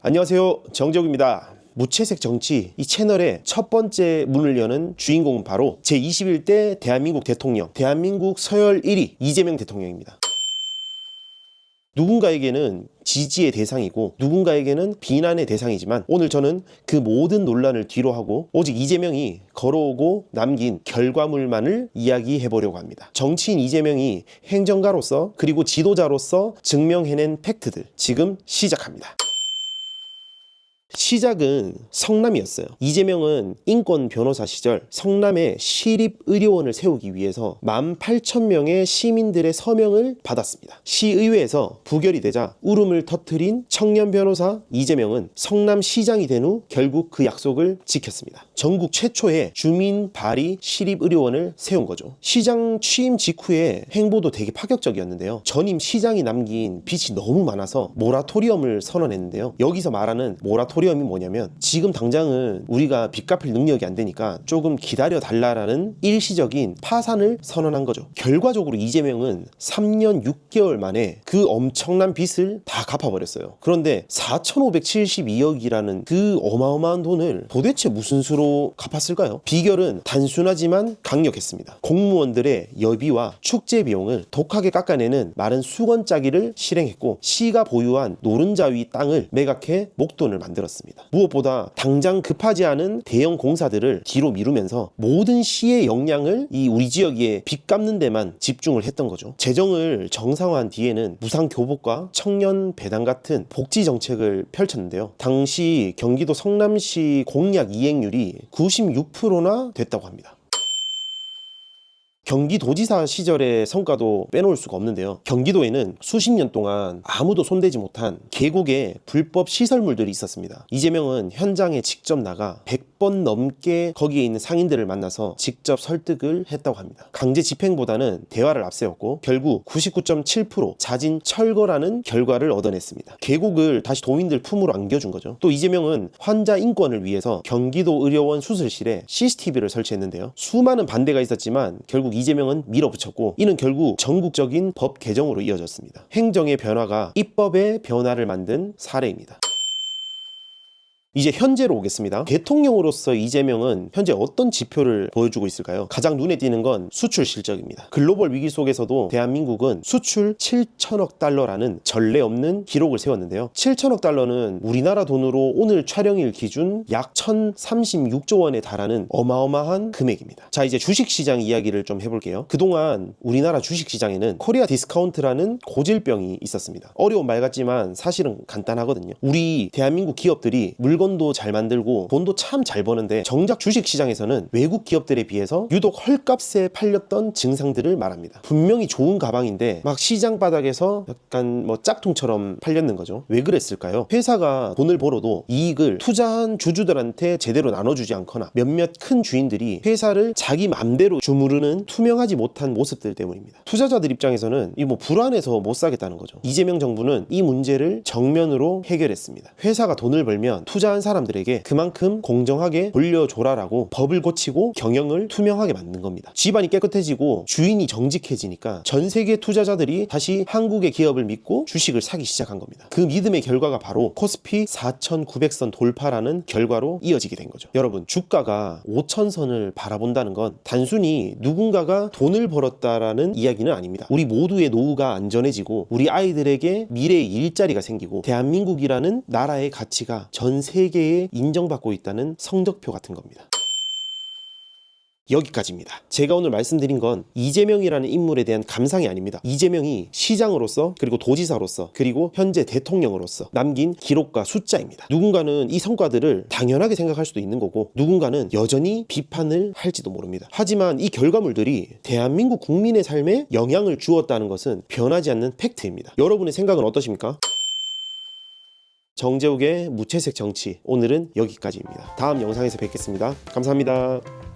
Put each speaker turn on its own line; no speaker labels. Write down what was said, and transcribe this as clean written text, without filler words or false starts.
안녕하세요, 정재욱입니다. 무채색 정치, 이 채널의 첫 번째 문을 여는 주인공은 바로 제21대 대한민국 대통령, 대한민국 서열 1위 이재명 대통령입니다. 누군가에게는 지지의 대상이고 누군가에게는 비난의 대상이지만 오늘 저는 그 모든 논란을 뒤로하고 오직 이재명이 걸어오고 남긴 결과물만을 이야기해 보려고 합니다. 정치인 이재명이 행정가로서 그리고 지도자로서 증명해낸 팩트들, 지금 시작합니다. 시작은 성남이었어요. 이재명은 인권 변호사 시절 성남에 시립의료원을 세우기 위해서 18,000명의 시민들의 서명을 받았습니다. 시의회에서 부결이 되자 울음을 터뜨린 청년 변호사 이재명은 성남시장이 된 후 결국 그 약속을 지켰습니다. 전국 최초의 주민 발의 시립의료원을 세운 거죠. 시장 취임 직후에 행보도 되게 파격적이었는데요. 전임 시장이 남긴 빚이 너무 많아서 모라토리엄을 선언했는데요. 여기서 말하는 모라토리엄이 뭐냐면 지금 당장은 우리가 빚 갚을 능력이 안 되니까 조금 기다려 달라라는 일시적인 파산을 선언한 거죠. 결과적으로 이재명은 3년 6개월 만에 그 엄청난 빚을 다 갚아버렸어요. 그런데 4,572억이라는 그 어마어마한 돈을 도대체 무슨 수로 갚았을까요? 비결은 단순하지만 강력했습니다. 공무원들의 여비와 축제 비용을 독하게 깎아내는 마른 수건 짜기를 실행했고 시가 보유한 노른자 위 땅을 매각해 목돈을 만들었습니다. 무엇보다 당장 급하지 않은 대형 공사들을 뒤로 미루면서 모든 시의 역량을 이 우리 지역에 빚 갚는 데만 집중을 했던 거죠. 재정을 정상화한 뒤에는 무상교복과 청년 배당 같은 복지 정책을 펼쳤는데요. 당시 경기도 성남시 공약 이행률이 96%나 됐다고 합니다. 경기도지사 시절의 성과도 빼놓을 수가 없는데요. 경기도에는 수십 년 동안 아무도 손대지 못한 계곡의 불법 시설물들이 있었습니다. 이재명은 현장에 직접 나가 100번 넘게 거기에 있는 상인들을 만나서 직접 설득을 했다고 합니다. 강제 집행보다는 대화를 앞세웠고 결국 99.7% 자진 철거라는 결과를 얻어냈습니다. 계곡을 다시 도민들 품으로 안겨준 거죠. 또 이재명은 환자 인권을 위해서 경기도 의료원 수술실에 CCTV를 설치했는데요. 수많은 반대가 있었지만 결국 이재명은 밀어붙였고 이는 결국 전국적인 법 개정으로 이어졌습니다. 행정의 변화가 입법의 변화를 만든 사례입니다. 이제 현재로 오겠습니다. 대통령으로서 이재명은 현재 어떤 지표를 보여주고 있을까요? 가장 눈에 띄는 건 수출 실적입니다. 글로벌 위기 속에서도 대한민국은 수출 7천억 달러라는 전례 없는 기록을 세웠는데요. 7천억 달러는 우리나라 돈으로 오늘 촬영일 기준 약 1,036조 원에 달하는 어마어마한 금액입니다. 자, 이제 주식시장 이야기를 좀 해볼게요. 그동안 우리나라 주식시장에는 코리아 디스카운트라는 고질병이 있었습니다. 어려운 말 같지만 사실은 간단하거든요. 우리 대한민국 기업들이 물건도 잘 만들고 돈도 참 잘 버는데 정작 주식시장에서는 외국 기업들에 비해서 유독 헐값에 팔렸던 증상들을 말합니다. 분명히 좋은 가방인데 막 시장 바닥에서 약간 짝퉁처럼 팔렸는 거죠. 왜 그랬을까요? 회사가 돈을 벌어도 이익을 투자한 주주들한테 제대로 나눠주지 않거나 몇몇 큰 주인들이 회사를 자기 맘대로 주무르는 투명하지 못한 모습들 때문입니다. 투자자들 입장에서는 이 불안해서 못 사겠다는 거죠. 이재명 정부는 이 문제를 정면으로 해결했습니다. 회사가 돈을 벌면 투자한 사람들에게 그만큼 공정하게 돌려줘라라고 법을 고치고 경영을 투명하게 만든 겁니다. 집안이 깨끗해지고 주인이 정직해지니까 전 세계 투자자들이 다시 한국의 기업을 믿고 주식을 사기 시작한 겁니다. 그 믿음의 결과가 바로 코스피 4,900선 돌파라는 결과로 이어지게 된 거죠. 여러분, 주가가 5,000선을 바라본다는 건 단순히 누군가가 돈을 벌었다라는 이야기는 아닙니다. 우리 모두의 노후가 안전해지고 우리 아이들에게 미래의 일자리가 생기고 대한민국이라는 나라의 가치가 전 세계에 인정받고 있다는 성적표 같은 겁니다. 여기까지입니다. 제가 오늘 말씀드린 건 이재명이라는 인물에 대한 감상이 아닙니다. 이재명이 시장으로서 그리고 도지사로서 그리고 현재 대통령으로서 남긴 기록과 숫자입니다. 누군가는 이 성과들을 당연하게 생각할 수도 있는 거고 누군가는 여전히 비판을 할지도 모릅니다. 하지만 이 결과물들이 대한민국 국민의 삶에 영향을 주었다는 것은 변하지 않는 팩트입니다. 여러분의 생각은 어떠십니까? 정재욱의 무채색 정치, 오늘은 여기까지입니다. 다음 영상에서 뵙겠습니다. 감사합니다.